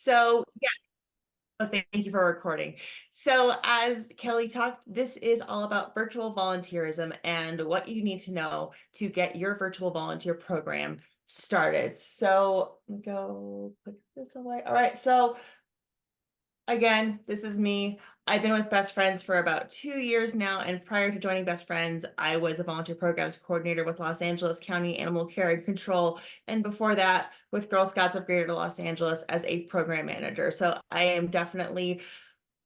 So, yeah, oh, thank you for recording. So, as Kelly talked, this is all about virtual volunteerism and what you need to know to get your virtual volunteer program started. So, let me go put this away. All right. So, again, this is me. I've been with Best Friends for about 2 years now, and prior to joining Best Friends, I was a volunteer programs coordinator with Los Angeles County Animal Care and Control, and before that, with Girl Scouts of Greater Los Angeles as a program manager. So I am definitely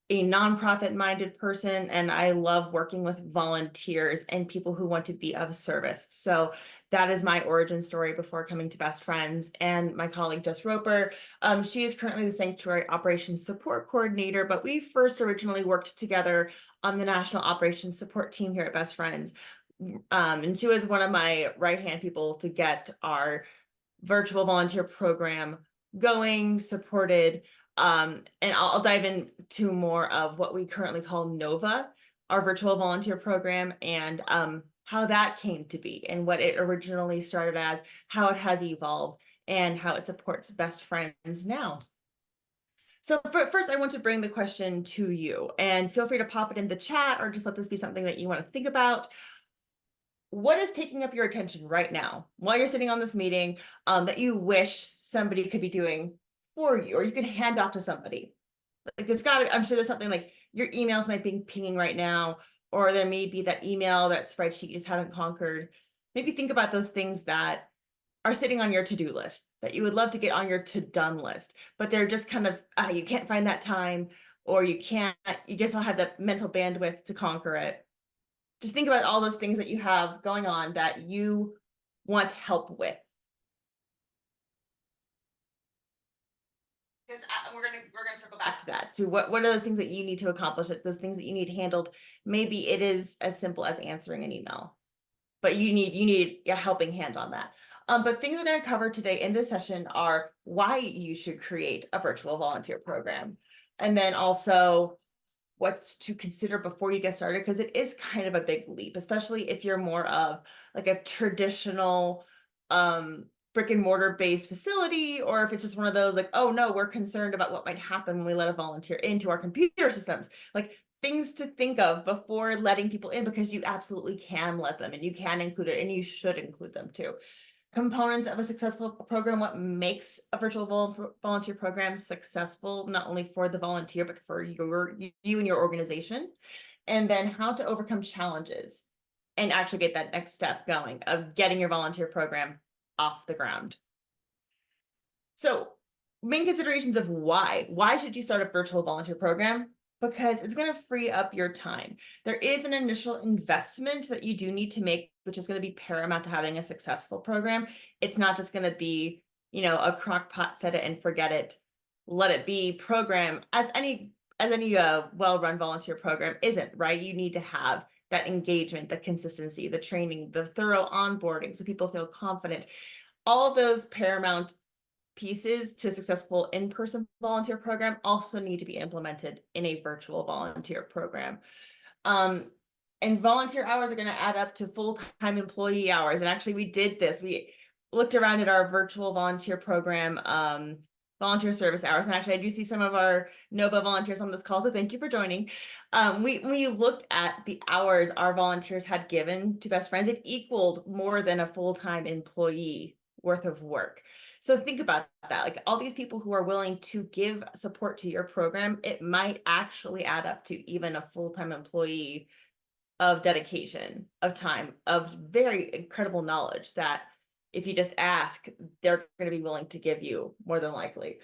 a nonprofit minded person, and I love working with volunteers and people who want to be of service. So that is my origin story before coming to Best Friends. And my colleague Jess Roper, she is currently the Sanctuary Operations Support Coordinator, but we first originally worked together on the National Operations Support Team here at Best Friends. And she was one of my right-hand people to get our virtual volunteer program going, supported. And I'll dive into more of what we currently call NOVA, our virtual volunteer program, and how that came to be and what it originally started as, how it has evolved, and how it supports Best Friends now. So first, I want to bring the question to you, and feel free to pop it in the chat or just let this be something that you want to think about. What is taking up your attention right now while you're sitting on this meeting that you wish somebody could be doing for you, or you could hand off to somebody? Like I'm sure there's something like your emails might be pinging right now, or there may be that email, that spreadsheet you just haven't conquered. Maybe think about those things that are sitting on your to-do list that you would love to get on your to-done list, but they're just kind of, you can't find that time, or you just don't have the mental bandwidth to conquer it. Just think about all those things that you have going on that you want help with. Because we're gonna circle back to that, to what are those things that you need to accomplish, those things that you need handled. Maybe it is as simple as answering an email, but you need a helping hand on that. But things we're going to cover today in this session are why you should create a virtual volunteer program, and then also what to consider before you get started, because it is kind of a big leap, especially if you're more of like a traditional brick and mortar based facility, or if it's just one of those like, oh no, we're concerned about what might happen when we let a volunteer into our computer systems. Like, things to think of before letting people in, because you absolutely can let them, and you can include it, and you should include them too. Components of a successful program, what makes a virtual volunteer program successful, not only for the volunteer, but for you and your organization. And then how to overcome challenges and actually get that next step going of getting your volunteer program off the ground. So main considerations of why should you start a virtual volunteer program? Because it's going to free up your time. There is an initial investment that you do need to make, which is going to be paramount to having a successful program. It's not just going to be, a crock pot, set it and forget it, let it be program, as any well-run volunteer program isn't, right? You need to have that engagement, the consistency, the training, the thorough onboarding, so people feel confident. All those paramount pieces to a successful in-person volunteer program also need to be implemented in a virtual volunteer program. And volunteer hours are going to add up to full-time employee hours. And actually, we did this. We looked around at our virtual volunteer program, volunteer service hours. And actually, I do see some of our NOVA volunteers on this call, so thank you for joining. We looked at the hours our volunteers had given to Best Friends. It equaled more than a full-time employee worth of work. So think about that. Like, all these people who are willing to give support to your program, it might actually add up to even a full-time employee of dedication, of time, of very incredible knowledge that if you just ask, they're going to be willing to give you, more than likely.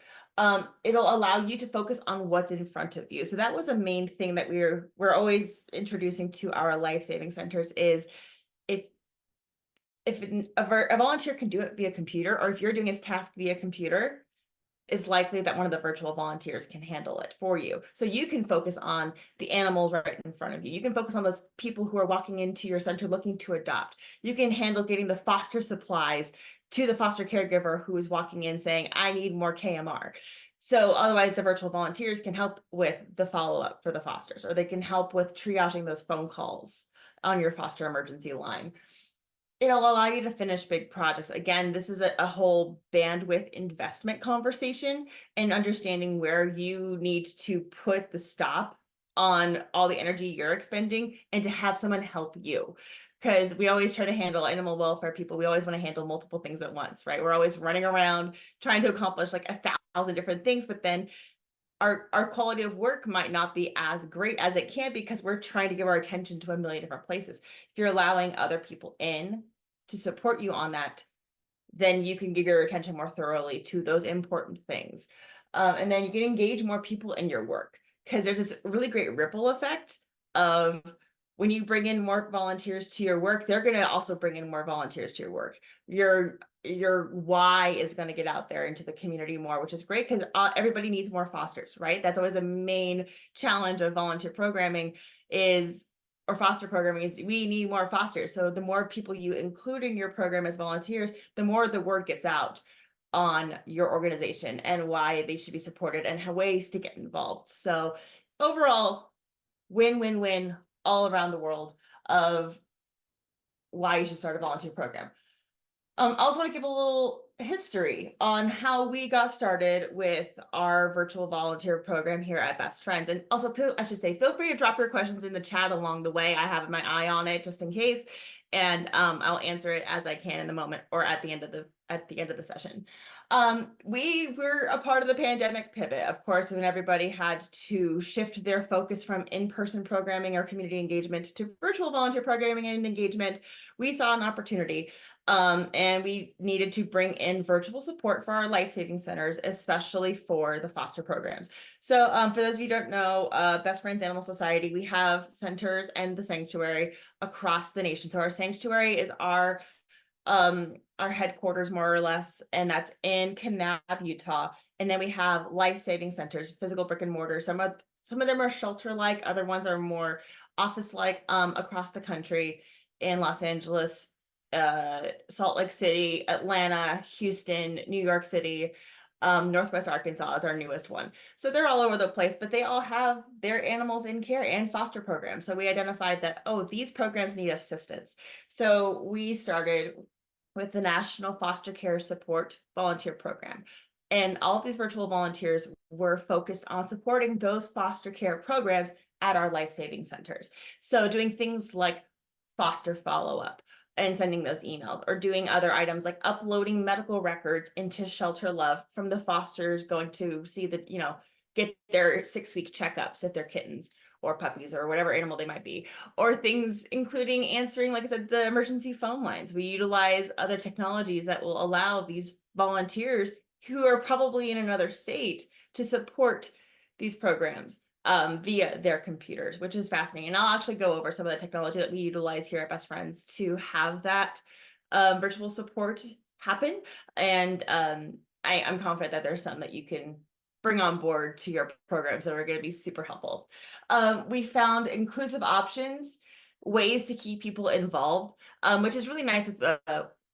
It'll allow you to focus on what's in front of you. So that was a main thing that we're always introducing to our life-saving centers is, if a volunteer can do it via computer, or if you're doing his task via computer, it's likely that one of the virtual volunteers can handle it for you. So you can focus on the animals right in front of you. You can focus on those people who are walking into your center looking to adopt. You can handle getting the foster supplies to the foster caregiver who is walking in saying, I need more KMR. So otherwise, the virtual volunteers can help with the follow-up for the fosters, or they can help with triaging those phone calls on your foster emergency line. It'll allow you to finish big projects. Again, this is a whole bandwidth investment conversation and understanding where you need to put the stop on all the energy you're expending and to have someone help you. Because we always try to handle animal welfare people. We always want to handle multiple things at once, right? We're always running around trying to accomplish like 1,000 different things, but then our quality of work might not be as great as it can because we're trying to give our attention to a million different places. If you're allowing other people in to support you on that, then you can give your attention more thoroughly to those important things. And then you can engage more people in your work because there's this really great ripple effect of when you bring in more volunteers to your work, they're going to also bring in more volunteers to your work. Your why is going to get out there into the community more, which is great because everybody needs more fosters, right? That's always a main challenge of volunteer programming is, or foster programming is, we need more fosters. So the more people you include in your program as volunteers, the more the word gets out on your organization and why they should be supported and how ways to get involved. So overall, win-win-win all around the world of why you should start a volunteer program. I also want to give a little history on how we got started with our virtual volunteer program here at Best Friends. And also, I should say, feel free to drop your questions in the chat along the way. I have my eye on it just in case, and I'll answer it as I can in the moment or at the end of the session. We were a part of the pandemic pivot, of course, when everybody had to shift their focus from in-person programming or community engagement to virtual volunteer programming and engagement. We saw an opportunity. And we needed to bring in virtual support for our life-saving centers, especially for the foster programs. So for those of you who don't know, Best Friends Animal Society, we have centers and the sanctuary across the nation. So our sanctuary is our headquarters more or less, and that's in Kanab, Utah. And then we have life-saving centers, physical brick and mortar. Some of them are shelter-like, other ones are more office-like across the country in Los Angeles, Salt Lake City, Atlanta, Houston, New York City, Northwest Arkansas is our newest one. So they're all over the place, but they all have their animals in care and foster programs. So we identified that, oh, these programs need assistance. So we started with the National Foster Care Support Volunteer Program. And all of these virtual volunteers were focused on supporting those foster care programs at our life-saving centers. So doing things like foster follow-up and sending those emails, or doing other items like uploading medical records into Shelter Love from the fosters going to see the, get their 6-week checkups if they're kittens or puppies or whatever animal they might be, or things including answering, like I said, the emergency phone lines. We utilize other technologies that will allow these volunteers who are probably in another state to support these programs via their computers, which is fascinating. And I'll actually go over some of the technology that we utilize here at Best Friends to have that virtual support happen. And I'm confident that there's some that you can bring on board to your programs that are going to be super helpful. We found inclusive options, ways to keep people involved, which is really nice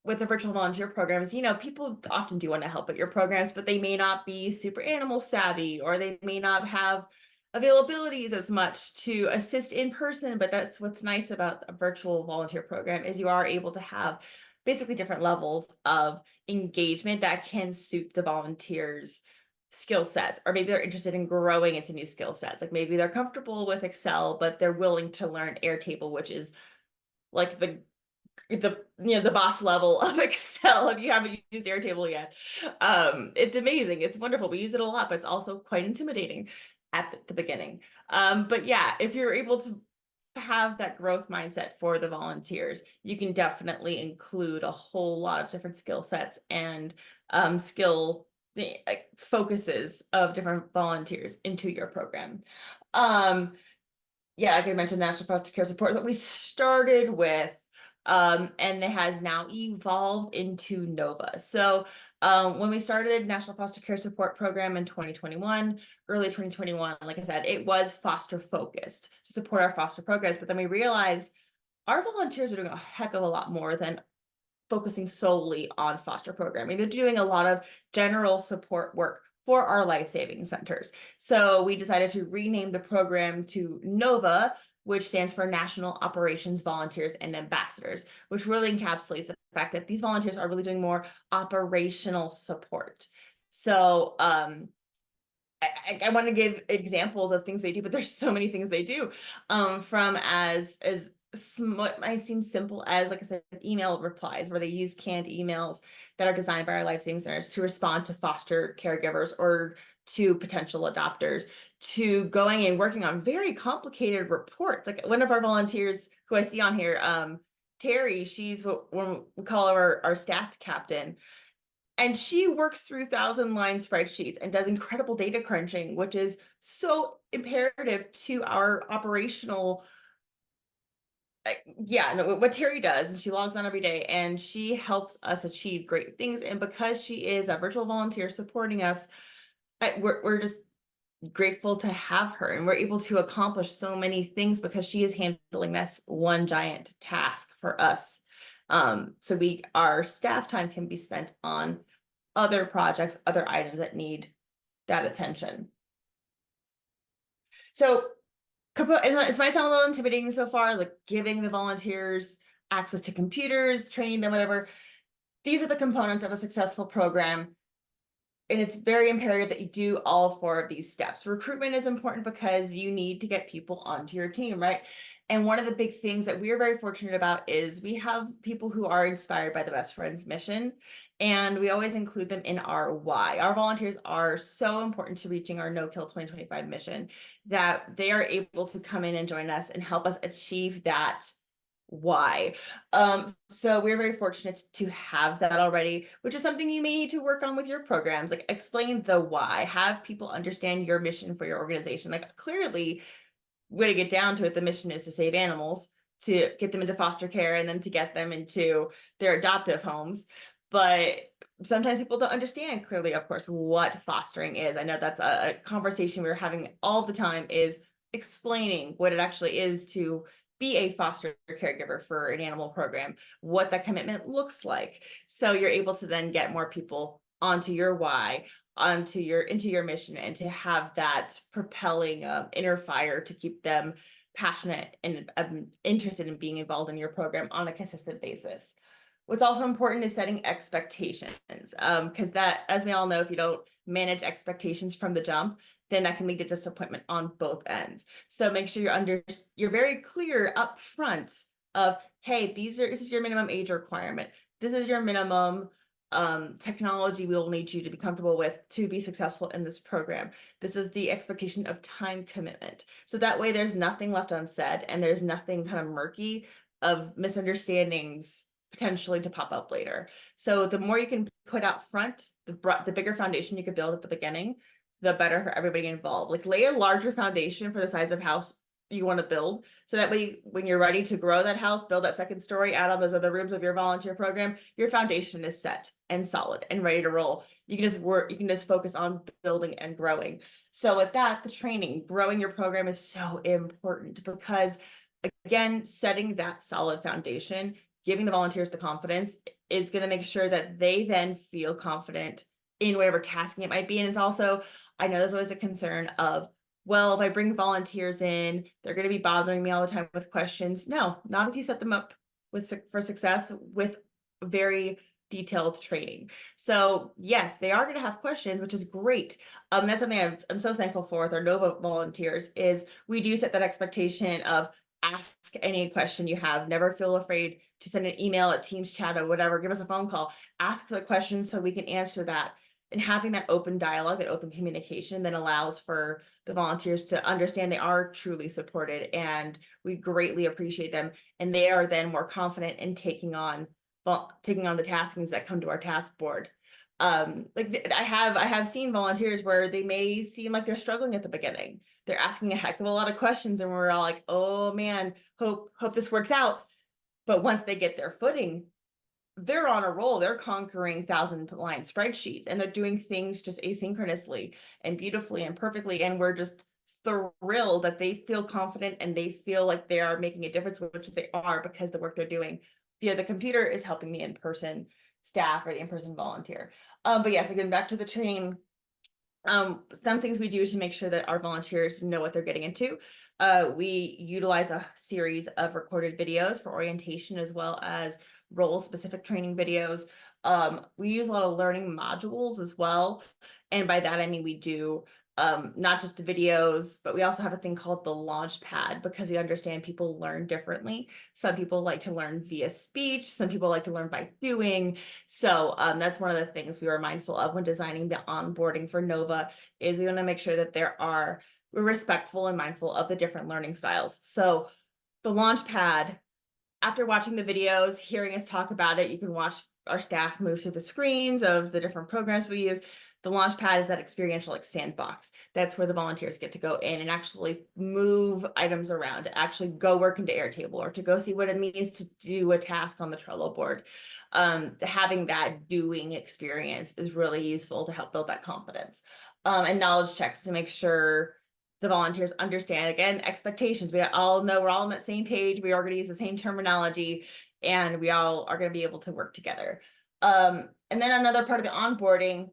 with the virtual volunteer programs. People often do want to help at your programs, but they may not be super animal savvy, or they may not have availabilities as much to assist in person. But that's what's nice about a virtual volunteer program is you are able to have basically different levels of engagement that can suit the volunteers' skill sets, or maybe they're interested in growing into new skill sets. Like maybe they're comfortable with Excel, but they're willing to learn Airtable, which is like the boss level of Excel if you haven't used Airtable yet. It's amazing. It's wonderful. We use it a lot, but it's also quite intimidating at the beginning. But yeah, if you're able to have that growth mindset for the volunteers, you can definitely include a whole lot of different skill sets and skill focuses of different volunteers into your program. Yeah, like I mentioned, National Foster Care Support, what we started with, and it has now evolved into NOVA. So when we started National Foster Care Support Program in 2021, early 2021, like I said, it was foster focused to support our foster programs. But then we realized our volunteers are doing a heck of a lot more than focusing solely on foster programming. They're doing a lot of general support work for our life-saving centers. So we decided to rename the program to NOVA, which stands for National Operations Volunteers and Ambassadors, which really encapsulates the fact that these volunteers are really doing more operational support. So I want to give examples of things they do, but there's so many things they do, from as what might seem simple as, like I said, email replies, where they use canned emails that are designed by our life saving centers to respond to foster caregivers or to potential adopters, to going and working on very complicated reports. Like one of our volunteers who I see on here, Terry, she's what we call our stats captain. And she works through 1,000-line spreadsheets and does incredible data crunching, which is so imperative to our operational. What Terry does, and she logs on every day, and she helps us achieve great things. And because she is a virtual volunteer supporting us, we're just grateful to have her, and we're able to accomplish so many things because she is handling this one giant task for us. So our staff time can be spent on other projects, other items that need that attention. So it might sound a little intimidating so far, like giving the volunteers access to computers, training them, whatever. These are the components of a successful program. And it's very imperative that you do all 4 of these steps. Recruitment is important because you need to get people onto your team, right? And one of the big things that we're very fortunate about is we have people who are inspired by the Best Friends mission, and we always include them in our why. Our volunteers are so important to reaching our No Kill 2025 mission that they are able to come in and join us and help us achieve that why. So we're very fortunate to have that already, which is something you may need to work on with your programs. Like explain the why, have people understand your mission for your organization. Like clearly, way to get down to it, the mission is to save animals, to get them into foster care, and then to get them into their adoptive homes. But sometimes people don't understand clearly, of course, what fostering is. I know that's a conversation we're having all the time, is explaining what it actually is to be a foster caregiver for an animal program, what that commitment looks like. So you're able to then get more people onto your why, into your mission, and to have that propelling inner fire to keep them passionate and interested in being involved in your program on a consistent basis. What's also important is setting expectations, because that, as we all know, if you don't manage expectations from the jump, then that can lead to disappointment on both ends. So make sure you're very clear up front of, hey, this is your minimum age requirement. This is your minimum technology we will need you to be comfortable with to be successful in this program. This is the expectation of time commitment. So that way there's nothing left unsaid, and there's nothing kind of murky of misunderstandings potentially to pop up later. So the more you can put out front, the bigger foundation you could build at the beginning, the better for everybody involved. Like lay a larger foundation for the size of house you want to build, so that way when you're ready to grow that house, build that second story, add on those other rooms of your volunteer program, your foundation is set and solid and ready to roll. You can just focus on building and growing. So with that, the training, growing your program is so important, because again, setting that solid foundation, giving the volunteers the confidence, is going to make sure that they then feel confident in whatever tasking it might be. And it's also, I know there's always a concern of, well, if I bring volunteers in, they're going to be bothering me all the time with questions. No, not if you set them up for success with very detailed training. So yes, they are going to have questions, which is great. That's something I'm so thankful for with our NOVA volunteers, is we do set that expectation of ask any question you have. Never feel afraid to send an email, a Teams chat, or whatever. Give us a phone call. Ask the questions so we can answer that. And having that open dialogue, that open communication, then allows for the volunteers to understand they are truly supported, and we greatly appreciate them. And they are then more confident in taking on the taskings that come to our task board. Like I have seen volunteers where they may seem like they're struggling at the beginning. They're asking a heck of a lot of questions, and we're all like, oh man, hope this works out. But once they get their footing, they're on a roll. They're conquering 1,000-line spreadsheets, and they're doing things just asynchronously and beautifully and perfectly. And we're just thrilled that they feel confident and they feel like they are making a difference, which they are, because the work they're doing via the computer is helping the in-person staff or the in-person volunteer. But yes, again, back to the training. Some things we do to make sure that our volunteers know what they're getting into. We utilize a series of recorded videos for orientation as well as role-specific training videos. We use a lot of learning modules as well. And by that, I mean, we do not just the videos, but we also have a thing called the launch pad because we understand people learn differently. Some people like to learn via speech. Some people like to learn by doing. So that's one of the things we were mindful of when designing the onboarding for Nova is we want to make sure that we're respectful and mindful of the different learning styles. So the launch pad, after watching the videos, hearing us talk about it, you can watch our staff move through the screens of the different programs we use. The launch pad is that experiential like sandbox. That's where the volunteers get to go in and actually move items around, to actually go work into Airtable or to go see what it means to do a task on the Trello board. Having that doing experience is really useful to help build that confidence. And knowledge checks to make sure the volunteers understand, again, expectations. We all know we're all on that same page. We are going to use the same terminology and we all are going to be able to work together. And then another part of the onboarding,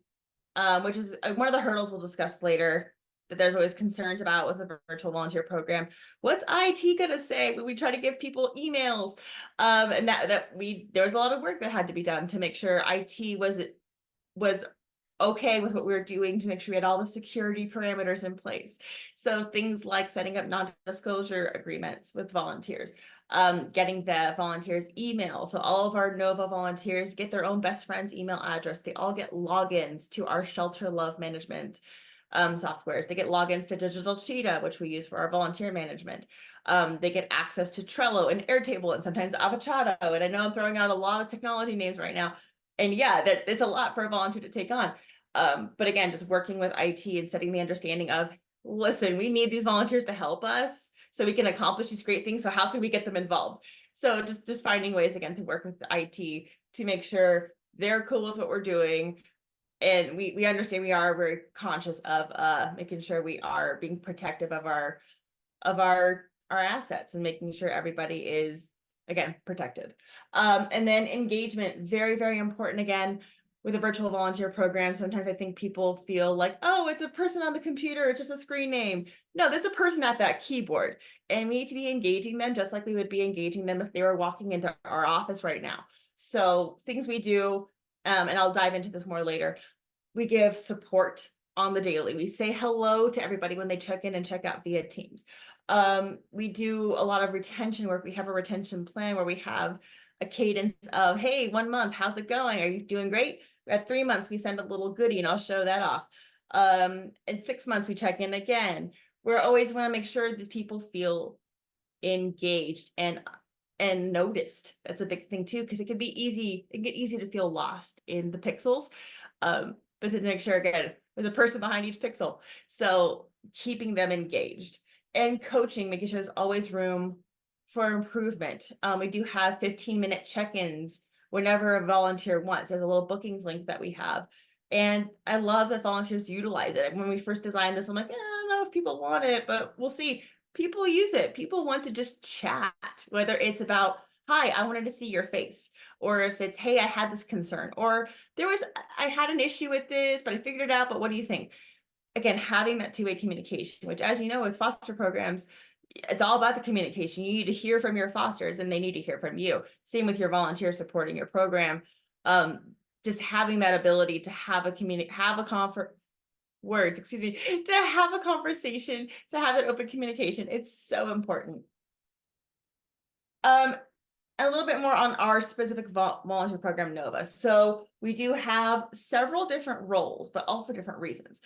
which is one of the hurdles we'll discuss later, that there's always concerns about with a virtual volunteer program. What's IT going to say when we try to give people emails? And there was a lot of work that had to be done to make sure IT was okay with what we were doing, to make sure we had all the security parameters in place. So things like setting up non-disclosure agreements with volunteers, getting the volunteers email. So all of our Nova volunteers get their own best friend's email address. They all get logins to our shelter love management softwares. They get logins to Digital Cheetah, which we use for our volunteer management. They get access to Trello and Airtable and sometimes Avocado. And I know I'm throwing out a lot of technology names right now. And yeah, it's a lot for a volunteer to take on. But again, just working with IT and setting the understanding of, listen, we need these volunteers to help us so we can accomplish these great things. So how can we get them involved? So just finding ways, again, to work with IT to make sure they're cool with what we're doing. And we understand we are very conscious of making sure we are being protective of our assets and making sure everybody is, again, protected. And then engagement, very, very important. Again, with a virtual volunteer program, sometimes I think people feel like, oh, it's a person on the computer, it's just a screen name. No, there's a person at that keyboard, and we need to be engaging them just like we would be engaging them if they were walking into our office right now. So things we do, and I'll dive into this more later, we give support on the daily. We say hello to everybody when they check in and check out via Teams. We do a lot of retention work. We have a retention plan where we have a cadence of, hey, 1 month, how's it going? Are you doing great? At 3 months, we send a little goodie and I'll show that off. In 6 months, we check in again. We're always want to make sure that people feel engaged and noticed. That's a big thing too, because it can get easy to feel lost in the pixels. But then make sure, again, there's a person behind each pixel. So keeping them engaged and coaching, making sure there's always room for improvement. We do have 15-minute check-ins whenever a volunteer wants. There's a little bookings link that we have. And I love that volunteers utilize it. When we first designed this, I'm like, I don't know if people want it, but we'll see. People use it. People want to just chat, whether it's about, hi, I wanted to see your face, or if it's, hey, I had this concern, or I had an issue with this, but I figured it out, but what do you think? Again, having that two-way communication, which, as you know, with foster programs, it's all about the communication. You need to hear from your fosters and they need to hear from you. Same with your volunteers supporting your program. Just having that ability to have a conversation, to have that open communication. It's so important. A little bit more on our specific volunteer program, Nova. So we do have several different roles, but all for different reasons.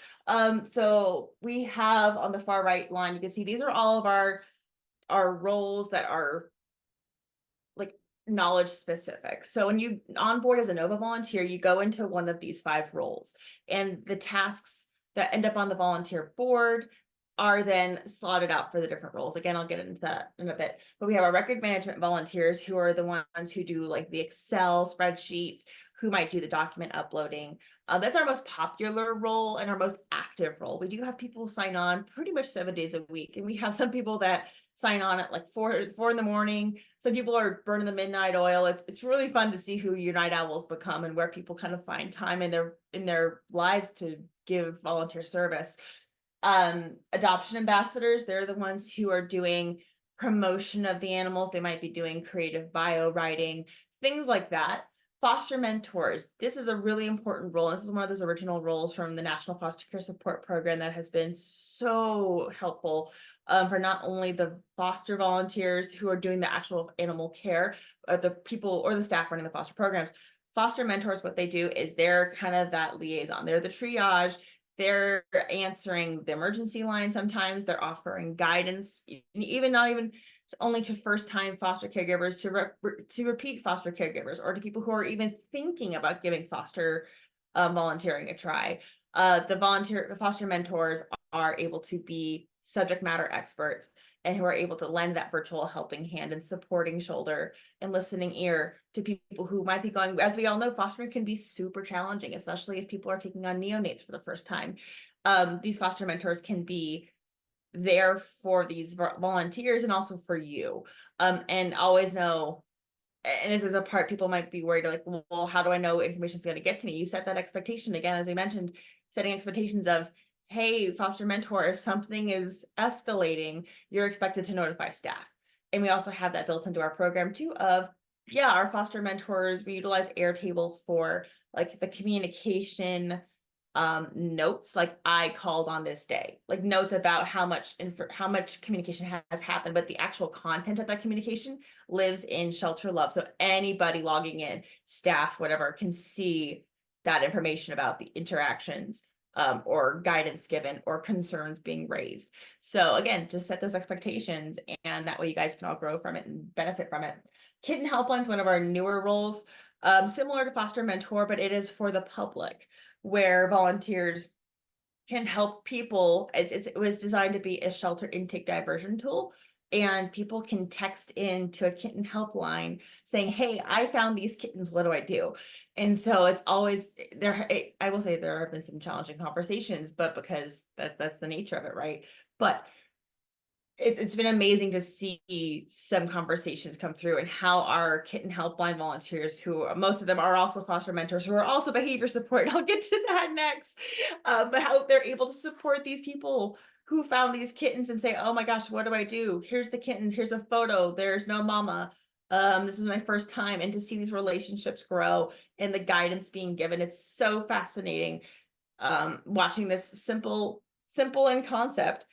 So we have on the far right line, you can see these are all of our roles that are like knowledge specific. So when you onboard as a Nova volunteer, you go into one of these 5 roles, and the tasks that end up on the volunteer board are then slotted out for the different roles. Again, I'll get into that in a bit, but we have our record management volunteers who are the ones who do like the Excel spreadsheets, who might do the document uploading. That's our most popular role and our most active role. We do have people sign on pretty much 7 days a week, and we have some people that sign on at like 4 in the morning. Some people are burning the midnight oil. It's really fun to see who your night owls become and where people kind of find time in their lives to give volunteer service. Adoption ambassadors, they're the ones who are doing promotion of the animals. They might be doing creative bio writing, things like that. Foster mentors, this is a really important role. This is one of those original roles from the National Foster Care Support Program that has been so helpful for not only the foster volunteers who are doing the actual animal care, but the people or the staff running the foster programs. Foster mentors, what they do is they're kind of that liaison. They're the triage. They're answering the emergency line. Sometimes they're offering guidance, even not even only to first-time foster caregivers, to repeat foster caregivers, or to people who are even thinking about giving foster volunteering a try. The foster mentors are able to be subject matter experts and who are able to lend that virtual helping hand and supporting shoulder and listening ear to people who might be going, as we all know, fostering can be super challenging, especially if people are taking on neonates for the first time. These foster mentors can be there for these volunteers and also for you. And always know, and this is a part people might be worried, like, well, how do I know information is going to get to me? You set that expectation again, as we mentioned, setting expectations of, hey, foster mentor, if something is escalating, you're expected to notify staff. And we also have that built into our program too of, yeah, our foster mentors, we utilize Airtable for like the communication notes, like I called on this day, like notes about how much communication has happened, but the actual content of that communication lives in Shelter Love. So anybody logging in, staff, whatever, can see that information about the interactions or guidance given or concerns being raised. So again, just set those expectations, and that way you guys can all grow from it and benefit from it. Kitten Helpline is one of our newer roles, similar to foster mentor, but it is for the public, where volunteers can help people. It was designed to be a shelter intake diversion tool, and people can text in to a kitten helpline saying, hey, I found these kittens, what do I do? And so it's always there. I will say there have been some challenging conversations, but because that's the nature of it, right? But it's been amazing to see some conversations come through, and how our kitten helpline volunteers, who most of them are also foster mentors, who are also behavior support, I'll get to that next, but how they're able to support these people who found these kittens and say, oh my gosh, what do I do? Here's the kittens, here's a photo, there's no mama. This is my first time, and to see these relationships grow and the guidance being given, it's so fascinating. Watching this simple in concept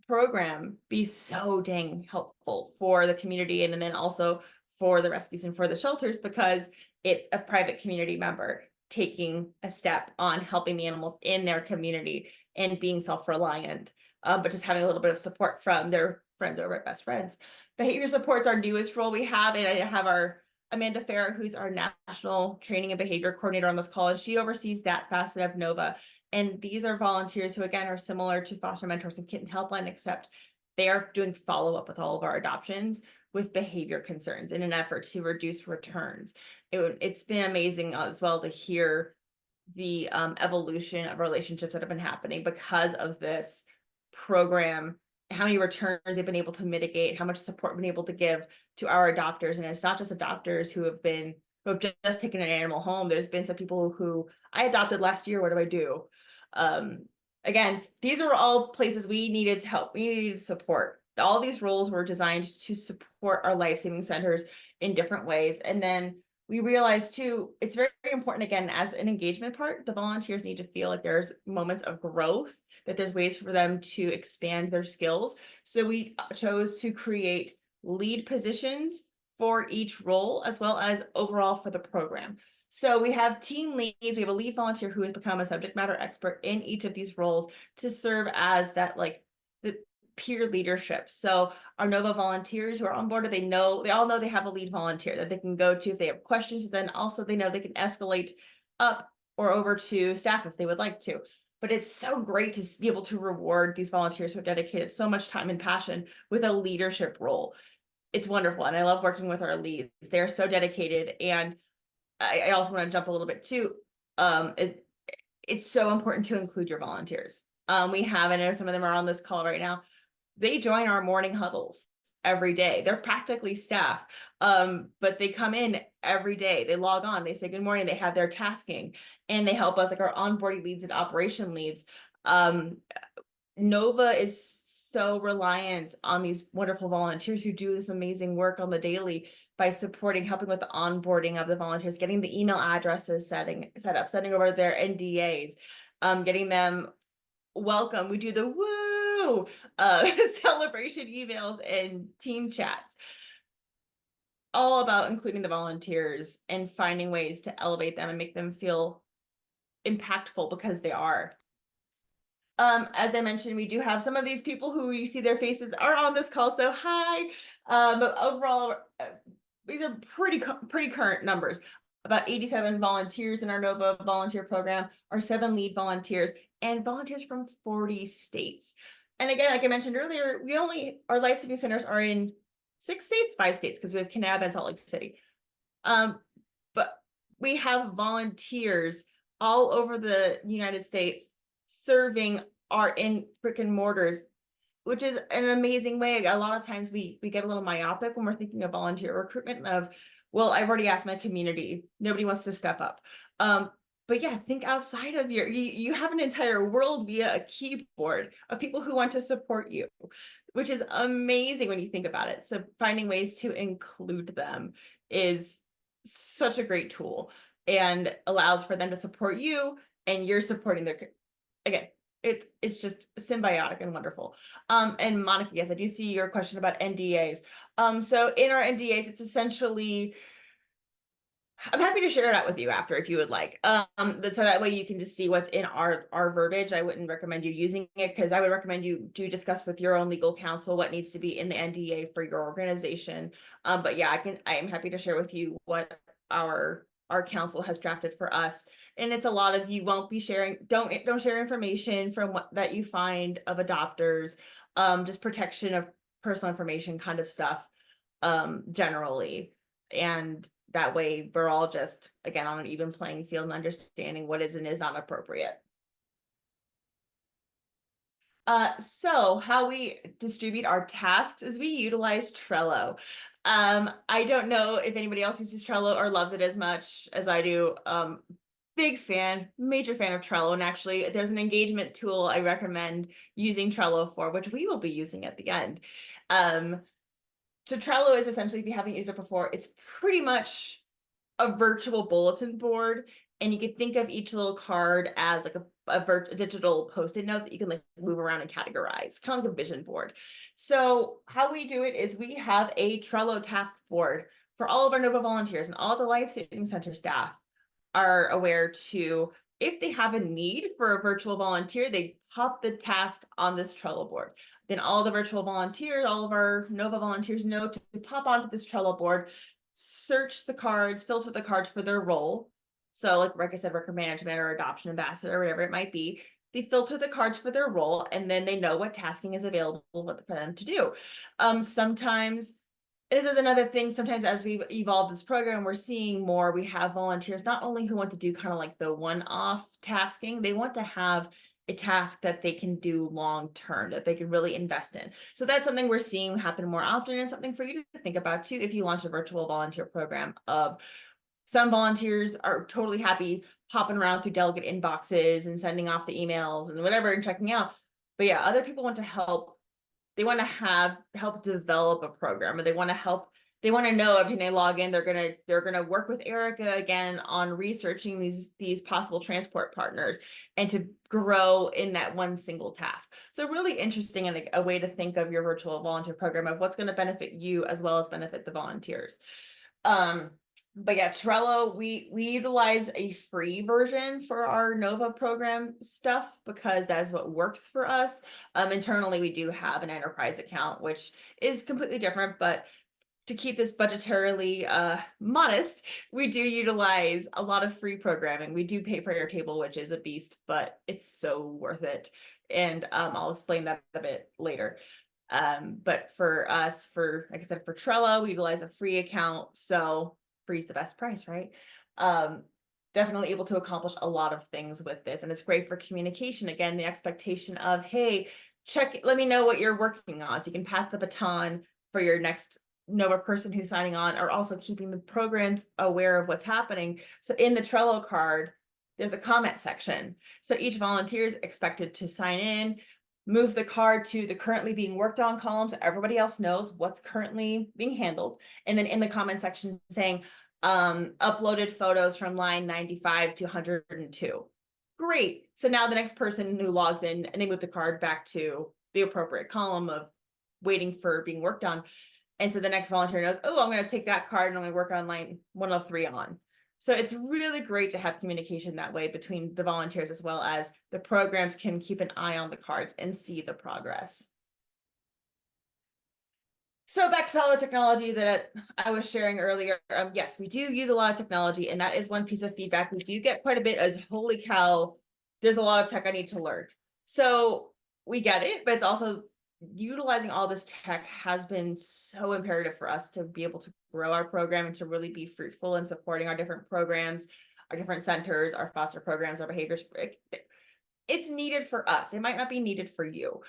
program be so dang helpful for the community, and then also for the rescues and for the shelters, because it's a private community member taking a step on helping the animals in their community and being self-reliant, but just having a little bit of support from their friends over at Best Friends. Behavior support's our newest role we have, and I have our Amanda Farah, who's our national training and behavior coordinator on this call, and she oversees that facet of NOVA. And these are volunteers who, again, are similar to foster mentors and kitten helpline, except they are doing follow-up with all of our adoptions with behavior concerns in an effort to reduce returns. It's been amazing as well to hear the evolution of relationships that have been happening because of this program, how many returns they've been able to mitigate, how much support we've been able to give to our adopters. And it's not just adopters who have just taken an animal home. There's been some people who I adopted last year. What do I do? Again, these are all places we needed help. We needed support. All these roles were designed to support our life-saving centers in different ways. And then we realized too, it's very, very important, again, as an engagement part, the volunteers need to feel like there's moments of growth, that there's ways for them to expand their skills. So we chose to create lead positions for each role, as well as overall for the program. So we have team leads. We have a lead volunteer who has become a subject matter expert in each of these roles to serve as that, like, the peer leadership. So our NOVA volunteers who are on board, they all know they have a lead volunteer that they can go to if they have questions. Then also they know they can escalate up or over to staff if they would like to. But it's so great to be able to reward these volunteers who have dedicated so much time and passion with a leadership role. It's wonderful. And I love working with our leads. They're so dedicated. And I also want to jump a little bit too. It's so important to include your volunteers. We have, I know some of them are on this call right now. They join our morning huddles. every day. They're practically staff, but they come in every day. They log on, they say good morning, they have their tasking, and they help us, like our onboarding leads and operation leads. Nova is so reliant on these wonderful volunteers who do this amazing work on the daily by supporting, helping with the onboarding of the volunteers, getting the email addresses set up, sending over their NDAs, getting them welcome. We do the woo celebration emails and team chats, all about including the volunteers and finding ways to elevate them and make them feel impactful, because they are. As I mentioned, we do have some of these people who you see their faces are on this call, so hi. But overall, these are pretty current numbers. About 87 volunteers in our Nova volunteer program, our 7 lead volunteers, and volunteers from 40 states. And again, like I mentioned earlier, our life saving centers are in 5 states, because we have Kanab and Salt Lake City. But we have volunteers all over the United States serving our in brick and mortars, which is an amazing way. A lot of times we get a little myopic when we're thinking of volunteer recruitment of, well, I've already asked my community, nobody wants to step up. But yeah, think outside of you have an entire world via a keyboard of people who want to support you, which is amazing when you think about it. So finding ways to include them is such a great tool, and allows for them to support you, and you're supporting their, again, it's just symbiotic and wonderful. And Monica, yes, I do see your question about NDAs. So in our NDAs, it's essentially, I'm happy to share it out with you after if you would like. So that way you can just see what's in our verbiage. I wouldn't recommend you using it, because I would recommend you do discuss with your own legal counsel what needs to be in the NDA for your organization. But yeah, I am happy to share with you what our council has drafted for us. And it's a lot of, you won't be sharing, don't share information from that you find of adopters, just protection of personal information kind of stuff, generally. And that way we're all just, again, on an even playing field and understanding what is and is not appropriate. So how we distribute our tasks is we utilize Trello. I don't know if anybody else uses Trello or loves it as much as I do. Big fan, major fan of Trello. And actually there's an engagement tool I recommend using Trello for, which we will be using at the end. So Trello is essentially, if you haven't used it before, it's pretty much a virtual bulletin board, and you could think of each little card as like a digital post-it note that you can like move around and categorize, kind of like a vision board. So how we do it is we have a Trello task board for all of our Nova volunteers, and all the Life Saving Center staff are aware to, if they have a need for a virtual volunteer, they pop the task on this Trello board. Then all the virtual volunteers, all of our Nova volunteers know to pop onto this Trello board, search the cards, filter the cards for their role. So like I said, record management or adoption ambassador, or whatever it might be, they filter the cards for their role, and then they know what tasking is available for them to do. Sometimes, this is another thing, sometimes as we've evolved this program, we're seeing more, we have volunteers not only who want to do kind of like the one-off tasking, they want to have a task that they can do long-term, that they can really invest in. So that's something we're seeing happen more often, and something for you to think about too if you launch a virtual volunteer program. Of some volunteers are totally happy popping around through delegate inboxes and sending off the emails and whatever and checking out. But yeah, other people want to help. They want to help develop a program, or they want to know everything they log in. They're gonna work with Erica again on researching these possible transport partners, and to grow in that one single task. So really interesting, and a way to think of your virtual volunteer program of what's going to benefit you as well as benefit the volunteers. But yeah, Trello, we utilize a free version for our Nova program stuff, because that's what works for us. Internally, we do have an enterprise account, which is completely different, but to keep this budgetarily modest, we do utilize a lot of free programming. We do pay for Airtable, which is a beast, but it's so worth it. And I'll explain that a bit later. But for us, like I said, for Trello, we utilize a free account. So free's the best price, right? Definitely able to accomplish a lot of things with this. And it's great for communication. Again, the expectation of, hey, let me know what you're working on. So you can pass the baton for your next NOVA person who's signing on are also keeping the programs aware of what's happening. So in the Trello card, there's a comment section. So each volunteer is expected to sign in, move the card to the currently being worked on column so everybody else knows what's currently being handled. And then in the comment section saying, uploaded photos from line 95 to 102. Great. So now the next person who logs in and they move the card back to the appropriate column of waiting for being worked on. And so the next volunteer knows, oh, I'm going to take that card and I'm going to work on line 103 on. So it's really great to have communication that way between the volunteers, as well as the programs can keep an eye on the cards and see the progress. So back to all the technology that I was sharing earlier. Yes, we do use a lot of technology, and that is one piece of feedback we do get quite a bit as, holy cow, there's a lot of tech I need to learn. So we get it, but it's also utilizing all this tech has been so imperative for us to be able to grow our program and to really be fruitful in supporting our different programs, our different centers, our foster programs, our behaviors. It's needed for us. It might not be needed for you.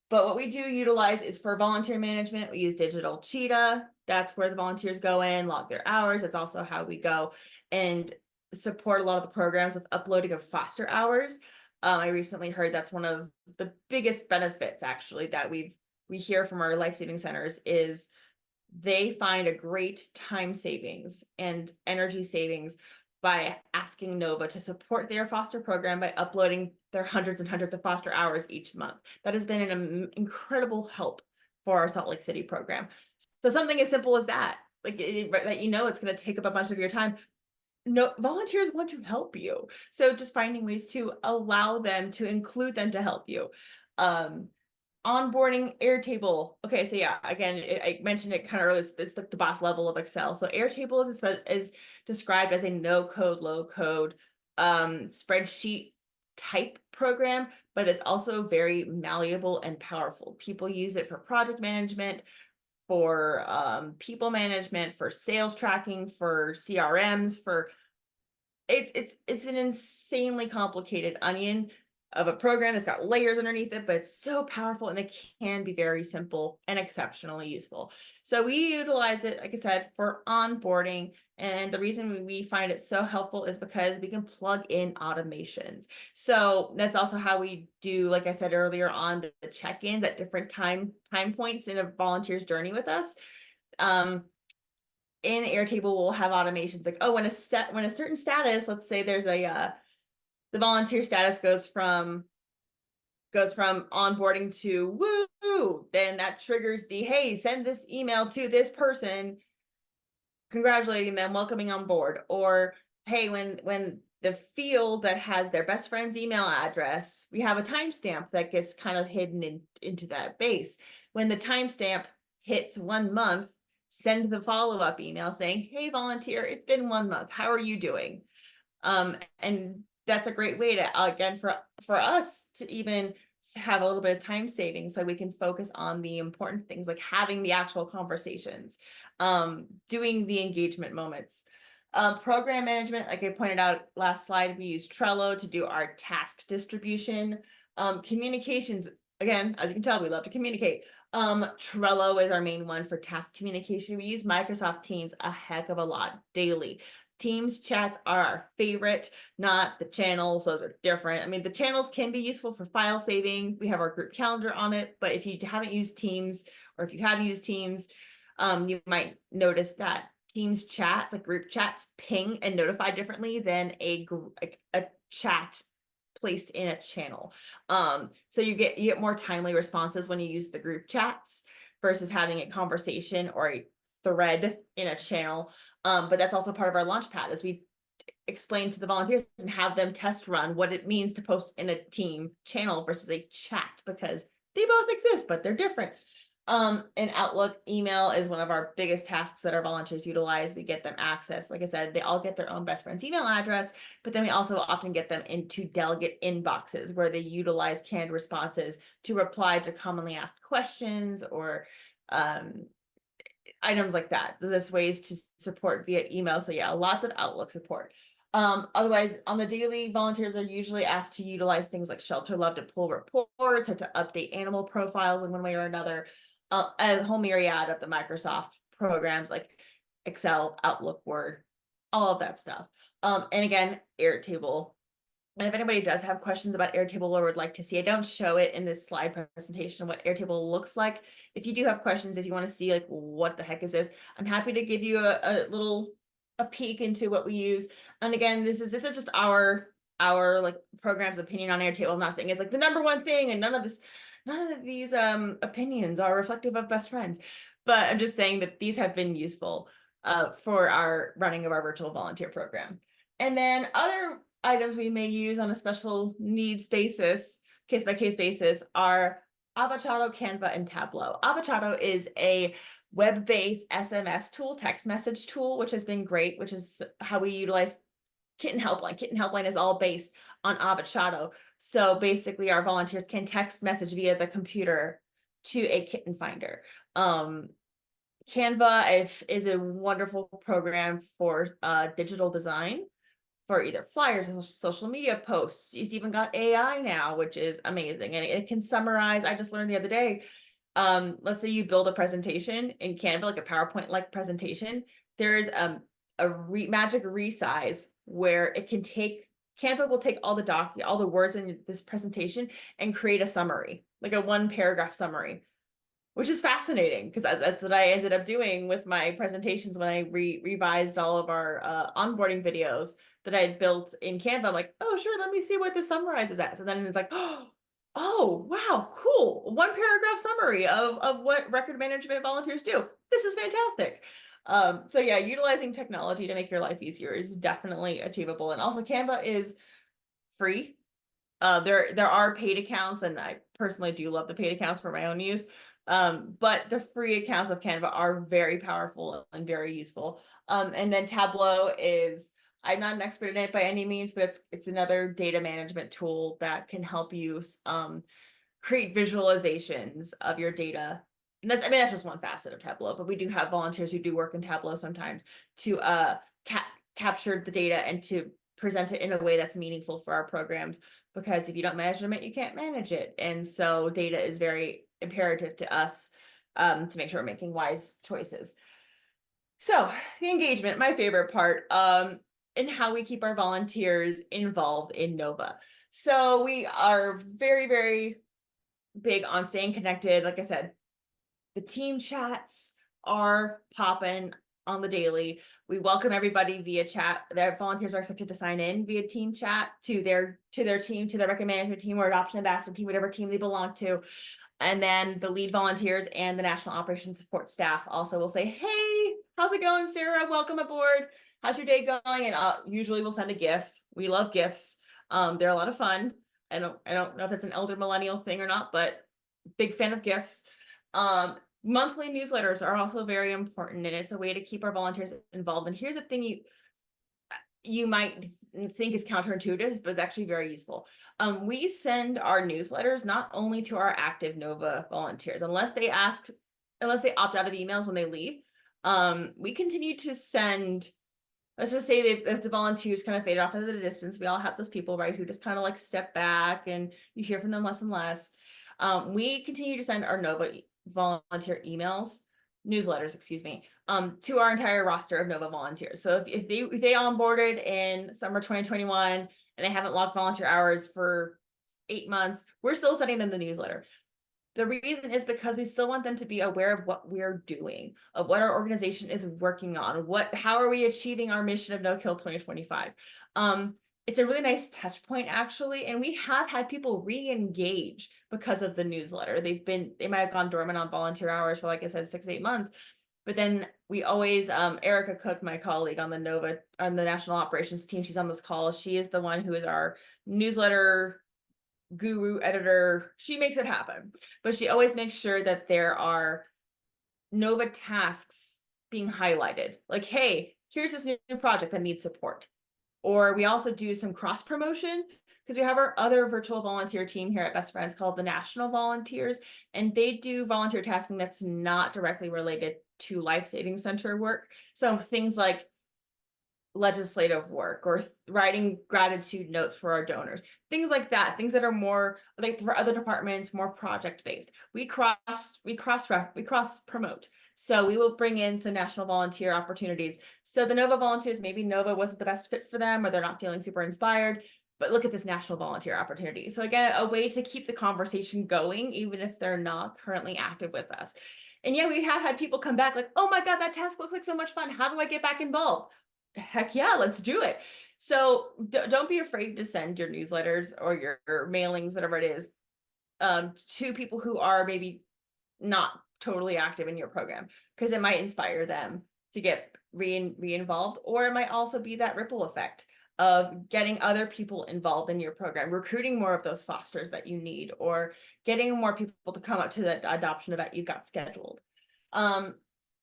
But what we do utilize is for volunteer management. We use Digital Cheetah. That's where the volunteers go in, log their hours. It's also how we go and support a lot of the programs with uploading of foster hours. I recently heard that's one of the biggest benefits, actually, that we hear from our life-saving centers is they find a great time savings and energy savings by asking NOVA to support their foster program by uploading their hundreds and hundreds of foster hours each month. That has been an incredible help for our Salt Lake City program. So something as simple as that, like that, it's going to take up a bunch of your time. No, volunteers want to help you. So just finding ways to allow them, to include them to help you. Onboarding Airtable. Okay, so yeah, again, I mentioned it kind of earlier. It's like the boss level of Excel. So Airtable is described as a no-code, low-code spreadsheet type program, but it's also very malleable and powerful. People use it for project management, for people management, for sales tracking, for CRMs, for it's an insanely complicated onion of a program that's got layers underneath it, but it's so powerful and it can be very simple and exceptionally useful. So we utilize it, like I said, for onboarding. And the reason we find it so helpful is because we can plug in automations. So that's also how we do, like I said earlier, on the check-ins at different time points in a volunteer's journey with us. In Airtable, we'll have automations like, oh, when a certain status, let's say there's the volunteer status goes from onboarding to woo, then that triggers the, hey, send this email to this person, congratulating them, welcoming on board. Or hey, when the field that has their best friend's email address, we have a timestamp that gets kind of hidden into that base. When the timestamp hits 1 month, send the follow-up email saying, hey, volunteer, it's been 1 month. How are you doing? And that's a great way to, again, for us to even have a little bit of time saving so we can focus on the important things, like having the actual conversations, doing the engagement moments. Program management, like I pointed out last slide, we use Trello to do our task distribution. Communications, again, as you can tell, we love to communicate. Trello is our main one for task communication. We use Microsoft Teams a heck of a lot daily. Teams chats are our favorite, not the channels. Those are different. I mean, the channels can be useful for file saving. We have our group calendar on it, but if you haven't used Teams, or if you have used Teams, you might notice that Teams chats, like group chats, ping and notify differently than a chat placed in a channel. So you get more timely responses when you use the group chats versus having a conversation or a thread in a channel. But that's also part of our launch pad, as we explain to the volunteers and have them test run what it means to post in a team channel versus a chat, because they both exist, but they're different. And Outlook email is one of our biggest tasks that our volunteers utilize. We get them access. Like I said, they all get their own best friend's email address, but then we also often get them into delegate inboxes where they utilize canned responses to reply to commonly asked questions or items like that. There's ways to support via email. So yeah, lots of Outlook support. Otherwise, on the daily, volunteers are usually asked to utilize things like Shelter Love to pull reports or to update animal profiles in one way or another. a whole myriad of the Microsoft programs like Excel, Outlook, Word, all of that stuff. And again, Airtable. And if anybody does have questions about Airtable or would like to see, I don't show it in this slide presentation what Airtable looks like. If you do have questions, if you want to see like what the heck is this, I'm happy to give you a peek into what we use. And again, this is just our like program's opinion on Airtable. I'm not saying it's like the number one thing, and none of these opinions are reflective of best friends. But I'm just saying that these have been useful for our running of our virtual volunteer program. And then other items we may use on a special needs basis, case by case basis, are Avocado, Canva, and Tableau. Avocado is a web-based SMS tool, text message tool, which has been great, which is how we utilize Kitten Helpline. Kitten Helpline is all based on Avocado. So basically our volunteers can text message via the computer to a kitten finder. Canva is a wonderful program for digital design, for either flyers or social media posts. It's even got AI now, which is amazing. And it can summarize. I just learned the other day, let's say you build a presentation in Canva, like a PowerPoint-like presentation. There's a magic resize where it can take, Canva will take all the words in this presentation and create a summary, like a 1-paragraph summary, which is fascinating because that's what I ended up doing with my presentations when I revised all of our onboarding videos that I had built in Canva. I'm like, oh, sure, let me see what this summarizes as. So then it's like, oh, wow, cool. 1-paragraph summary of what record management volunteers do. This is fantastic. So yeah, utilizing technology to make your life easier is definitely achievable. And also Canva is free. There are paid accounts, and I personally do love the paid accounts for my own use. But the free accounts of Canva are very powerful and very useful. And then Tableau is, I'm not an expert in it by any means, but it's another data management tool that can help you create visualizations of your data. And that's just one facet of Tableau, but we do have volunteers who do work in Tableau sometimes to capture the data and to present it in a way that's meaningful for our programs, because if you don't measure it, you can't manage it. And so data is very imperative to us to make sure we're making wise choices. So the engagement, my favorite part, and how we keep our volunteers involved in Nova. So we are very, very big on staying connected. Like I said, the team chats are popping on the daily. We welcome everybody via chat. Their volunteers are expected to sign in via team chat to their team, to their record management team or adoption ambassador team, whatever team they belong to. And then the lead volunteers and the National Operations Support staff also will say, hey, how's it going, Sarah? Welcome aboard. How's your day going? And usually we'll send a GIF. We love GIFs. They're a lot of fun. I don't know if that's an elder millennial thing or not, but big fan of GIFs. Monthly newsletters are also very important, and it's a way to keep our volunteers involved. And here's the thing you might think is counterintuitive, but it's actually very useful. We send our newsletters not only to our active Nova volunteers, unless they opt out of emails when they leave. We continue to send, let's just say as the volunteers kind of fade off into the distance, we all have those people, right, who just kind of like step back and you hear from them less and less. We continue to send our Nova volunteer newsletters, to our entire roster of Nova volunteers. So if they onboarded in summer 2021 and they haven't logged volunteer hours for 8 months, we're still sending them the newsletter. The reason is because we still want them to be aware of what we're doing, of what our organization is working on, how are we achieving our mission of No Kill 2025. It's a really nice touch point, actually, and we have had people re-engage because of the newsletter. They might have gone dormant on volunteer hours for, like I said, 6-8 months, but then we always, Erica Cook, my colleague on the National Operations team, she's on this call. She is the one who is our newsletter guru editor. She makes it happen, but she always makes sure that there are Nova tasks being highlighted. Like, hey, here's this new project that needs support. Or we also do some cross promotion because we have our other virtual volunteer team here at Best Friends called the National Volunteers, and they do volunteer tasking that's not directly related to Life Saving Center work. So things like legislative work or writing gratitude notes for our donors, things like that, things that are more like for other departments, more project based. We cross promote. So we will bring in some national volunteer opportunities. So the Nova volunteers, maybe Nova wasn't the best fit for them, or they're not feeling super inspired, but look at this national volunteer opportunity. So again, a way to keep the conversation going, even if they're not currently active with us. And yeah, we have had people come back like, oh my God, that task looks like so much fun. How do I get back involved? Heck yeah, let's do it. So don't be afraid to send your newsletters or your mailings, whatever it is, to people who are maybe not totally active in your program, because it might inspire them to get re-involved, or it might also be that ripple effect of getting other people involved in your program, recruiting more of those fosters that you need, or getting more people to come up to the adoption event you've got scheduled.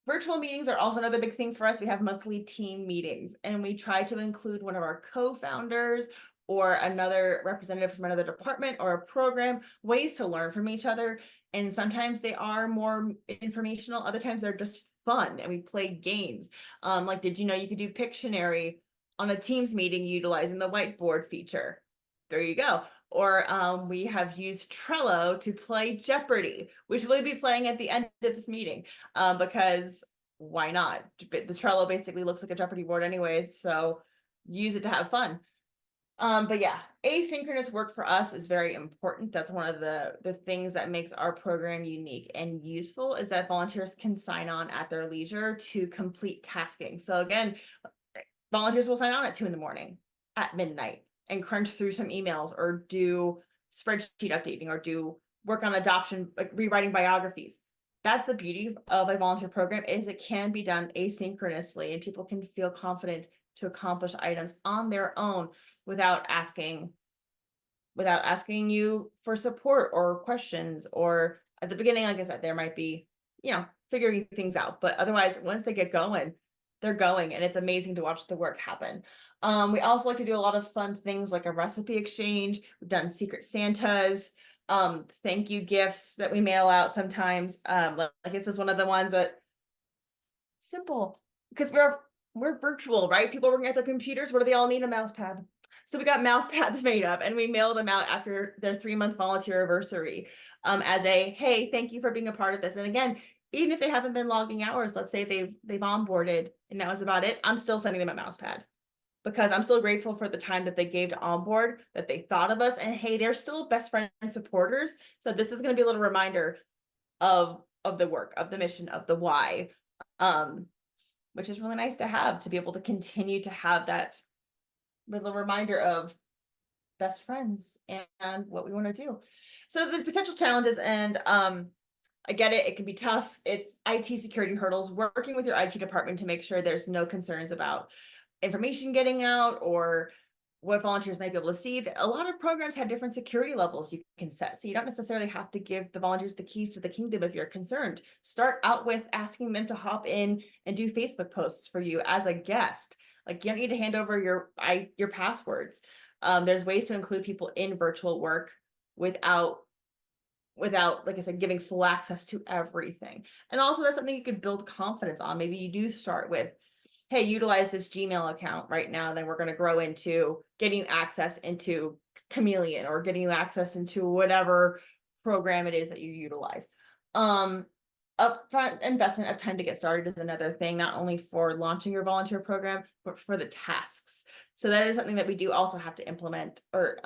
Virtual meetings are also another big thing for us. We have monthly team meetings, and we try to include one of our co-founders or another representative from another department or a program, ways to learn from each other. And sometimes they are more informational, other times they're just fun, and we play games. Like, did you know you could do Pictionary on a Teams meeting utilizing the whiteboard feature? There you go. Or we have used Trello to play Jeopardy, which we'll be playing at the end of this meeting, because why not? The Trello basically looks like a Jeopardy board anyways, so use it to have fun. But yeah, asynchronous work for us is very important. That's one of the things that makes our program unique and useful, is that volunteers can sign on at their leisure to complete tasking. So again, volunteers will sign on at 2 in.the morning, at midnight, and crunch through some emails, or do spreadsheet updating, or do work on adoption, like rewriting biographies. That's the beauty of a volunteer program, is it can be done asynchronously, and people can feel confident to accomplish items on their own without asking you for support or questions. Or at the beginning, like I said, there might be, figuring things out, but otherwise, once they get going, they're going, and it's amazing to watch the work happen. We also like to do a lot of fun things like a recipe exchange. We've done secret Santas, thank you gifts that we mail out sometimes. Like this is one of the ones that simple, because we're virtual, right? People working at their computers, what do they all need? A mouse pad. So we got mouse pads made up, and we mail them out after their 3-month volunteer anniversary, as a, hey, thank you for being a part of this. And again, even if they haven't been logging hours, let's say they've onboarded and that was about it, I'm still sending them a mouse pad, because I'm still grateful for the time that they gave to onboard, that they thought of us, and hey, they're still best friend supporters. So this is going to be a little reminder of the work, of the mission, of the why, which is really nice to be able to continue to have that little reminder of best friends and what we want to do. So the potential challenges, and I get it, it can be tough. It's IT security hurdles, working with your IT department to make sure there's no concerns about information getting out or what volunteers might be able to see. A lot of programs have different security levels you can set, so you don't necessarily have to give the volunteers the keys to the kingdom if you're concerned. Start out with asking them to hop in and do Facebook posts for you as a guest. Like, you don't need to hand over your passwords. There's ways to include people in virtual work without, like I said, giving full access to everything. And also, that's something you could build confidence on. Maybe you do start with, hey, utilize this Gmail account right now, then we're going to grow into getting access into Chameleon, or getting you access into whatever program it is that you utilize. Upfront investment of time to get started is another thing, not only for launching your volunteer program, but for the tasks. So that is something that we do also have to implement, or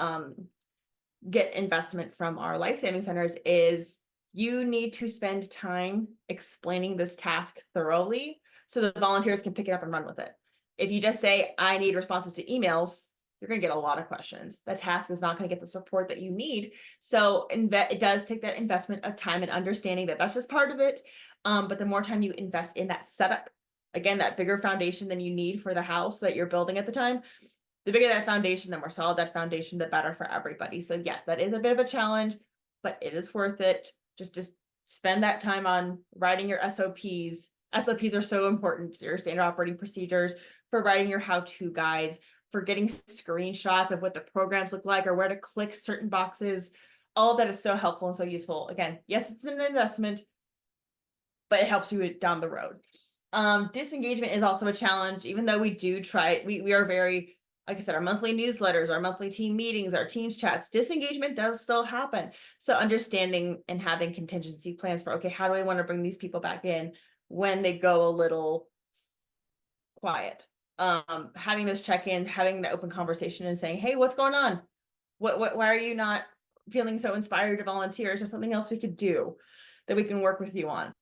get investment from our life-saving centers, is you need to spend time explaining this task thoroughly so the volunteers can pick it up and run with it. If you just say, I need responses to emails, you're going to get a lot of questions. The task is not going to get the support that you need. So it does take that investment of time and understanding that that's just part of it. But the more time you invest in that setup, again, that bigger foundation than you need for the house that you're building at the time, the bigger that foundation, the more solid that foundation, the better for everybody. So yes, that is a bit of a challenge, but it is worth it. Just spend that time on writing your SOPs. SOPs are so important, your standard operating procedures, for writing your how-to guides, for getting screenshots of what the programs look like or where to click certain boxes. All of that is so helpful and so useful. Again, yes, it's an investment, but it helps you down the road. Disengagement is also a challenge, even though we do try, we are very, like I said, our monthly newsletters, our monthly team meetings, our teams chats, disengagement does still happen. So understanding and having contingency plans for, okay, how do I want to bring these people back in when they go a little quiet? Having those check-ins, having the open conversation and saying, hey, what's going on? Why are you not feeling so inspired to volunteer? Is there something else we could do that we can work with you on?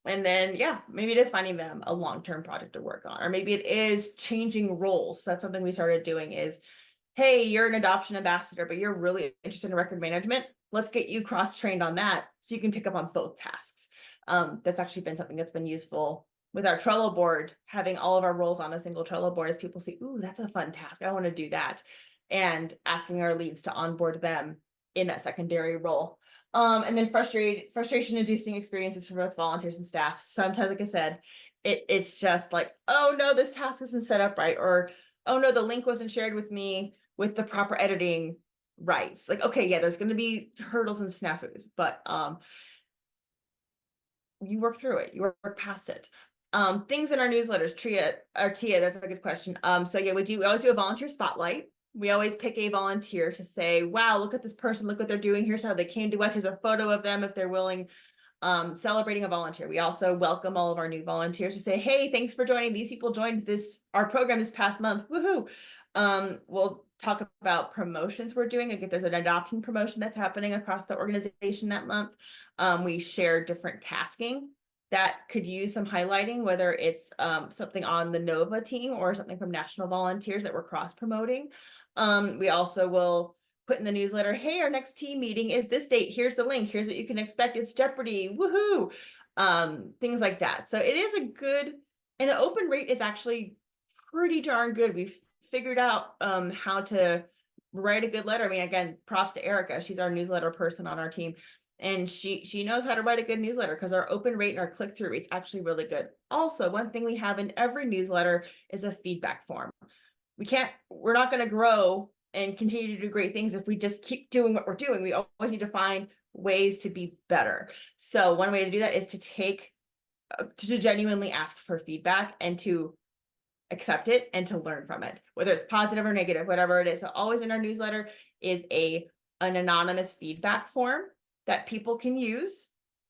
And then, yeah, maybe it is finding them a long-term project to work on, or maybe it is changing roles. That's something we started doing is, hey, you're an adoption ambassador, but you're really interested in record management. Let's get you cross-trained on that so you can pick up on both tasks. That's actually been something that's been useful with our Trello board, having all of our roles on a single Trello board as people see, ooh, that's a fun task. I want to do that. And asking our leads to onboard them in that secondary role. And then frustration-inducing experiences for both volunteers and staff. Sometimes, like I said, it's just like, oh no, this task isn't set up right, or oh no, the link wasn't shared with me with the proper editing rights. Like, okay, yeah, there's going to be hurdles and snafus, but you work through it, you work past it. Things in our newsletters, Tia, that's a good question. So yeah, we always do a volunteer spotlight. We always pick a volunteer to say, wow, look at this person, look what they're doing. Here's how they came to us. Here's a photo of them if they're willing. Celebrating a volunteer. We also welcome all of our new volunteers to say, hey, thanks for joining. These people joined our program this past month. Woohoo. We'll talk about promotions we're doing. Like if there's an adoption promotion that's happening across the organization that month. We share different tasking that could use some highlighting, whether it's something on the NOVA team or something from National Volunteers that we're cross promoting. We also will put in the newsletter, hey, our next team meeting is this date. Here's the link. Here's what you can expect. It's Jeopardy. Woohoo. Things like that. So it is a good, and the open rate is actually pretty darn good. We've figured out how to write a good letter. I mean, again, props to Erica. She's our newsletter person on our team. And she knows how to write a good newsletter because our open rate and our click-through rate's actually really good. Also, one thing we have in every newsletter is a feedback form. We're not going to grow and continue to do great things if we just keep doing what we're doing. We always need to find ways to be better. So one way to do that is to genuinely ask for feedback and to accept it and to learn from it, whether it's positive or negative, whatever it is. So always in our newsletter is an anonymous feedback form that people can use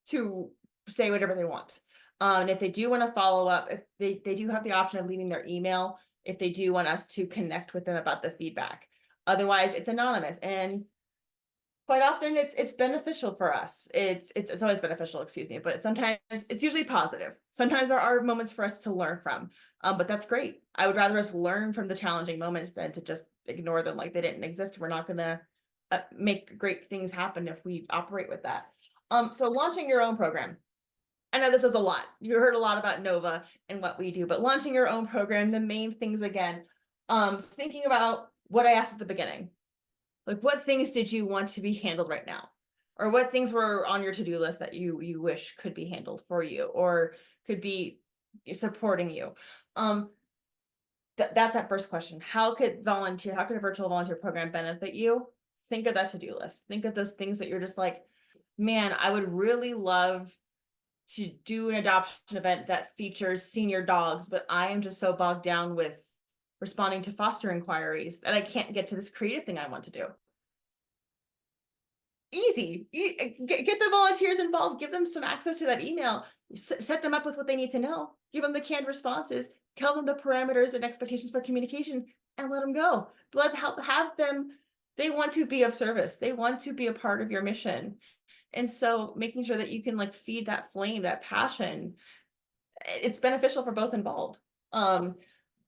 to say whatever they want. And if they do want to follow up, if they do have the option of leaving their email, if they do want us to connect with them about the feedback. Otherwise, it's anonymous, and quite often it's beneficial for us. It's always beneficial, excuse me, but sometimes it's usually positive. Sometimes there are moments for us to learn from, but that's great. I would rather us learn from the challenging moments than to just ignore them like they didn't exist. We're not going to make great things happen if we operate with that. So launching your own program. I know this is a lot. You heard a lot about NOVA and what we do, but launching your own program, the main things again, thinking about what I asked at the beginning. Like, what things did you want to be handled right now? Or what things were on your to-do list that you wish could be handled for you or could be supporting you? That's that first question. How could a virtual volunteer program benefit you? Think of that to-do list. Think of those things that you're just like, man, I would really love to do an adoption event that features senior dogs, but I am just so bogged down with responding to foster inquiries that I can't get to this creative thing I want to do. Easy. Get the volunteers involved, give them some access to that email, set them up with what they need to know, give them the canned responses, tell them the parameters and expectations for communication, and let them go. Have them, they want to be of service. They want to be a part of your mission. And so making sure that you can like feed that flame, that passion, it's beneficial for both involved.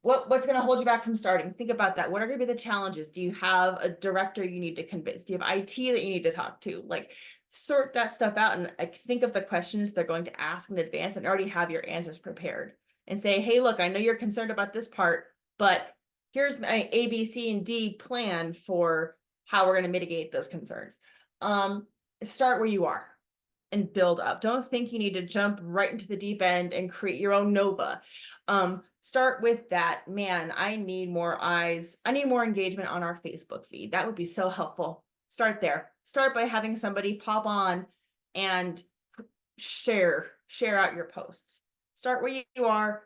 What's going to hold you back from starting? Think about that. What are going to be the challenges? Do you have a director you need to convince? Do you have IT that you need to talk to? Like sort that stuff out and like think of the questions they're going to ask in advance and already have your answers prepared and say, hey, look, I know you're concerned about this part, but here's my A, B, C, and D plan for how we're going to mitigate those concerns. Start where you are and build up. Don't think you need to jump right into the deep end and create your own NOVA. Start with that. Man, I need more eyes. I need more engagement on our Facebook feed. That would be so helpful. Start there. Start by having somebody pop on and share out your posts. start where you are,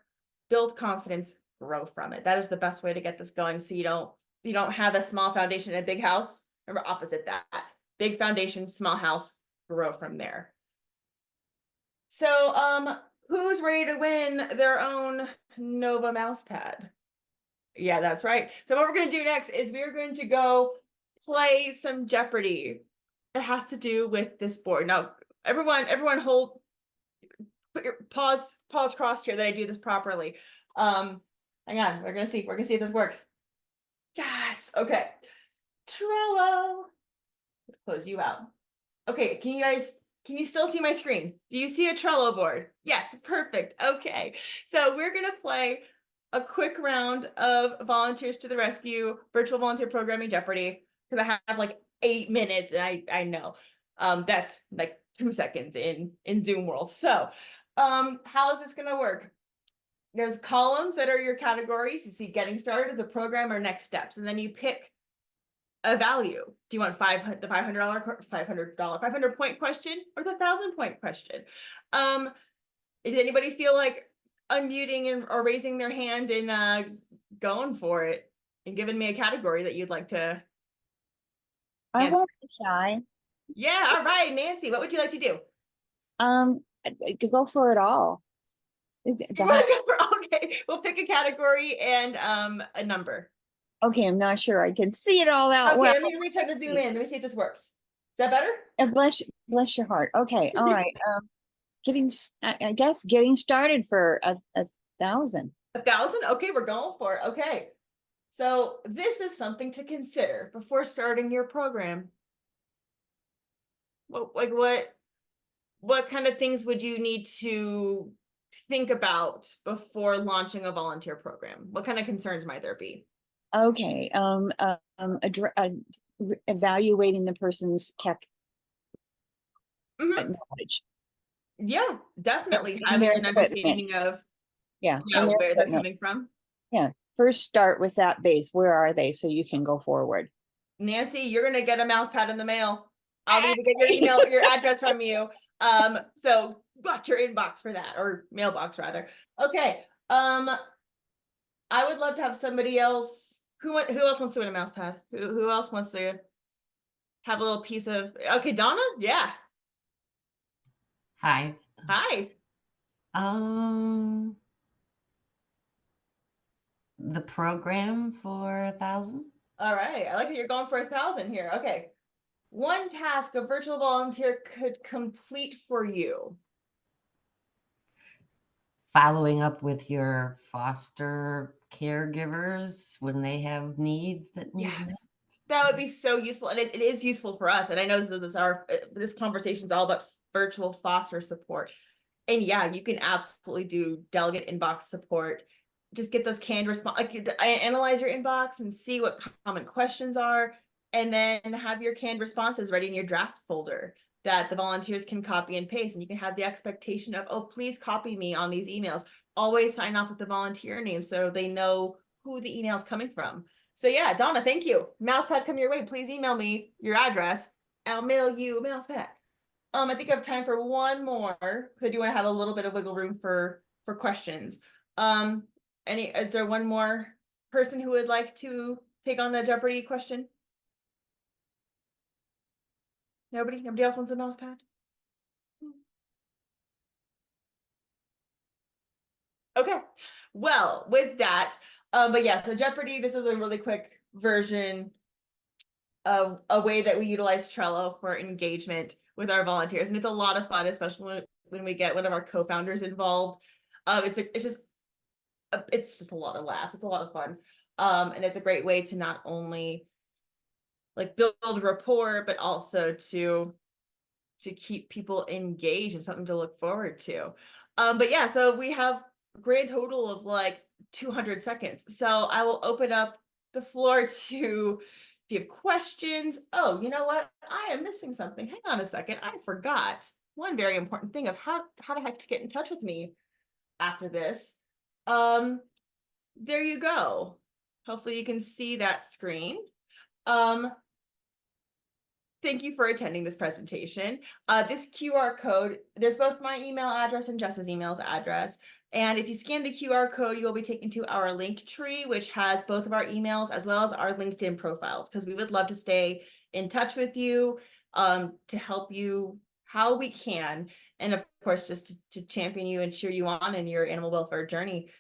build confidence, grow from it. That is the best way to get this going. So you don't have a small foundation in a big house. Remember, opposite that. Big foundation, small house, grow from there. So who's ready to win their own Nova mouse pad? Yeah, that's right. So what we're going to do next is we're going to go play some Jeopardy. It has to do with this board. Now, everyone put your pause crossed here that I do this properly. Hang on, we're gonna see if this works. Yes, okay. Trello. Let's close you out. Okay, can you still see my screen? Do you see a Trello board? Yes, perfect. Okay, so we're gonna play a quick round of Volunteers to the Rescue virtual volunteer programming Jeopardy, because I have like 8 minutes, and I know that's like 2 seconds in Zoom world. So how is this gonna work? There's columns that are your categories. You see getting started, the program, or next steps, and then you pick a value. Do you want the $500 point question or the 1,000 point question? Does anybody feel like unmuting or raising their hand and going for it and giving me a category that you'd like to? I won't be shy. Yeah, all right, Nancy, what would you like to do? Go for it all. Okay, we'll pick a category and a number. Okay, I'm not sure I can see it all out Okay, well. let me try to zoom in. Let me see if this works. Is that better? And bless your heart. Okay, all right. I guess getting started for a 1,000. 1,000? Okay, we're going for it. Okay. So this is something to consider before starting your program. What kind of things would you need to think about before launching a volunteer program? What kind of concerns might there be? Okay. Evaluating the person's tech knowledge. Yeah, definitely And having their an equipment. understanding of Yeah, and their where they're equipment. coming from. Yeah. First start with that base. Where are they? So you can go forward. Nancy, you're gonna get a mouse pad in the mail. I'll need to get your email, your address from you. So watch your inbox for that, or mailbox rather. Okay. I would love to have somebody else. Who else wants to win a mouse pad? Who else wants to have a little piece of? Okay, Donna. Yeah. Hi. Hi. The program for 1,000. All right. I like that you're going for 1,000 here. Okay. One task a virtual volunteer could complete for you. Following up with your foster caregivers when they have needs that need met. Yes, that would be so useful, and it is useful for us. And I know this conversation is all about virtual foster support. And yeah, you can absolutely do delegate inbox support. Just get those canned response, analyze your inbox and see what common questions are, and then have your canned responses ready in your draft folder that the volunteers can copy and paste. And you can have the expectation of, oh, please copy me on these emails. Always sign off with the volunteer name so they know who the email is coming from. So yeah, Donna, thank you. Mousepad come your way. Please email me your address. I'll mail you a mousepad. I think I have time for one more because I do want to have a little bit of wiggle room for questions. Is there one more person who would like to take on the Jeopardy question? Nobody else wants a mousepad? Okay, well, with that, but yeah, so Jeopardy, this is a really quick version of a way that we utilize Trello for engagement with our volunteers, and it's a lot of fun, especially when we get one of our co-founders involved. It's just a lot of laughs. It's a lot of fun, and it's a great way to not only like build rapport, but also to keep people engaged and something to look forward to. But yeah, so we have a grand total of like 200 seconds. So I will open up the floor to, if you have questions. Oh, you know what? I am missing something. Hang on a second. I forgot one very important thing of how the heck to get in touch with me after this. There you go. Hopefully you can see that screen. Thank you for attending this presentation. This QR code, there's both my email address and Jess's email address. And if you scan the QR code, you'll be taken to our link tree, which has both of our emails as well as our LinkedIn profiles, because we would love to stay in touch with you, to help you how we can. And of course, just to champion you and cheer you on in your animal welfare journey.